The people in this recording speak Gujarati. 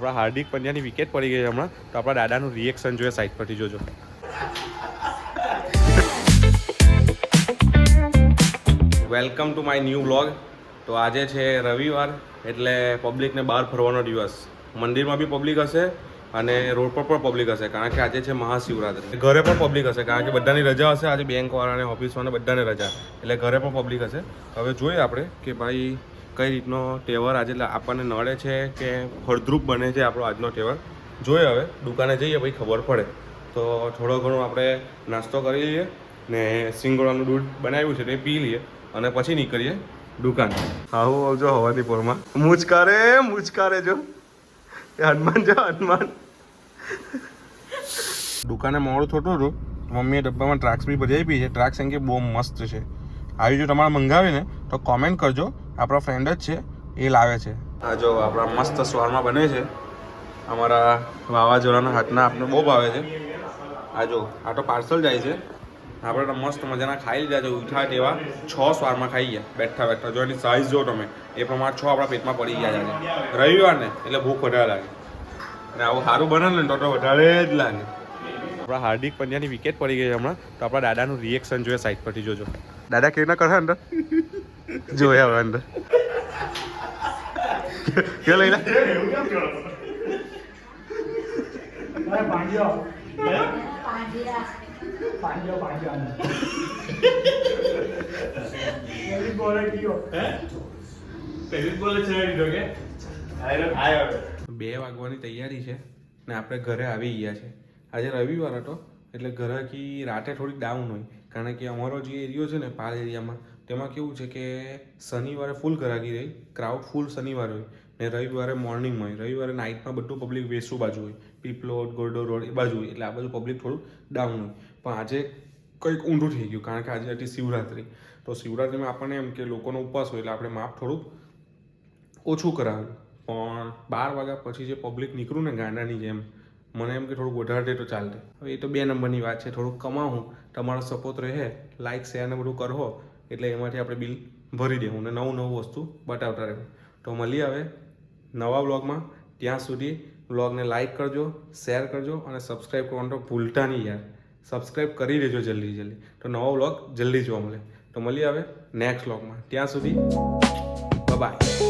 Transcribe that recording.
આપણા હાર્દિક પંડ્યાની વિકેટ પડી ગઈ હમણાં, તો આપણા દાદાનું રિએક્શન જોઈએ સાઈડ પરથી જોજો. Welcome to my new vlog. તો આજે છે રવિવાર, એટલે પબ્લિકને બહાર ફરવાનો દિવસ. મંદિરમાં બી પબ્લિક હશે અને રોડ પર પણ પબ્લિક હશે, કારણ કે આજે છે મહાશિવરાત્રી. ઘરે પણ પબ્લિક હશે, કારણ કે બધાની રજા હશે આજે, બેંકવાળાને ઓફિસવાળાને બધાને રજા, એટલે ઘરે પણ પબ્લિક હશે. હવે જોઈએ આપણે કે ભાઈ કઈ રીતનો તહેવાર આજે આપણને નડે છે કે ફળદ્રુપ બને છે આપણો આજનો તહેવાર. જોઈએ હવે દુકાને જઈએ ભાઈ ખબર પડે. તો થોડો ઘણો આપણે નાસ્તો કરી લઈએ ને સિંગોડાનું દૂધ બનાવ્યું છે તે પી લઈએ અને પછી નીકળીએ દુકાન. આવું આવજો હવાની પોરમાં. મુચકારે જો હનુમાન જો હનુમાન. દુકાને મોડું થતું હતું, મમ્મીએ ડબ્બામાં ટ્રાક્સ બી બધી આપી છે. ટ્રાક્સ એમ કે બહુ મસ્ત છે. આવી જો તમારે મંગાવી ને તો કોમેન્ટ કરજો, આપણા ફ્રેન્ડ જ છે એ લાવે છે. આ જો આપણા મસ્ત સ્વારમાં બને છે, અમારા વાવાઝોડાના હાથના આપણે બહુ ભાવે છે. આ જો આ તો પાર્સલ જાય છે, આપણે તો મસ્ત મજાના ખાઈ લીધા છે. ઉઠા તેવા 6 સ્વારમાં ખાઈ ગયા બેઠા બેઠા. જો એની સાઇઝ જો તમે, એ પ્રમાણે 6 આપણા પેટમાં પડી ગયા છે. રવિવાર ને એટલે ભૂખ વધારે લાગે, અને આવું સારું બને ને તો વધારે જ લાગે. આપણા હાર્દિક પંડ્યાની વિકેટ પડી ગઈ હમણાં, તો આપણા દાદાનું રિએક્શન જોઈએ સાઈડ પરથી જોજો. દાદા કેવી ના કરે અંદર જોયા હવે અંદર કે લઈ લે બે વાગવાની તૈયારી છે ને આપણે ઘરે આવી ગયા છે. આજે રવિવાર હતો એટલે ઘરેથી રાતે થોડીક ડાઉન હોય, કારણ કે અમારો જે એરિયો છે ને પાલ એરિયામાં, તેમાં કેવું છે કે શનિવારે ફૂલ ઘરાકી રહી, ક્રાઉડ ફૂલ શનિવારે હોય ને રવિવારે મોર્નિંગમાં હોય. રવિવારે નાઇટમાં બધું પબ્લિક વેસુ બાજુ હોય, પીપલોડ ગોરડો રોડ એ બાજુ હોય, એટલે આ બાજુ પબ્લિક થોડું ડાઉન હોય. પણ આજે કંઈક ઊંધું થઈ ગયું, કારણ કે આજે હતી શિવરાત્રિ. તો શિવરાત્રિમાં આપણને એમ કે લોકોનો ઉપવાસ હોય એટલે આપણે માપ થોડુંક ઓછું કરાવ્યું. પણ 12 વાગ્યા પછી જે પબ્લિક નીકળું ને ગાંડાની જેમ, મને એમ કે થોડુંક વધારે દે તો ચાલતે. હવે એ તો 2 નંબરની વાત છે, થોડુંક કમાવું, તમારો સપોર્ટ રહે, લાઇક શેર ને બધું કરવો, એટલે એમાંથી આપણે બિલ ભરી દેવું ને નવું વસ્તુ બતાવતા રહેવું. તો મળીએ હવે નવા વ્લોગમાં. ત્યાં સુધી વ્લોગને લાઇક કરજો, શેર કરજો અને સબસ્ક્રાઈબ કરવાનું તો ભૂલતા નહીં યાર. સબસ્ક્રાઈબ કરી દેજો જલ્દી, તો નવો વ્લોગ જલ્દી જોવા મળે. તો મળીએ હવે નેક્સ્ટ વ્લોગમાં. ત્યાં સુધી બાય.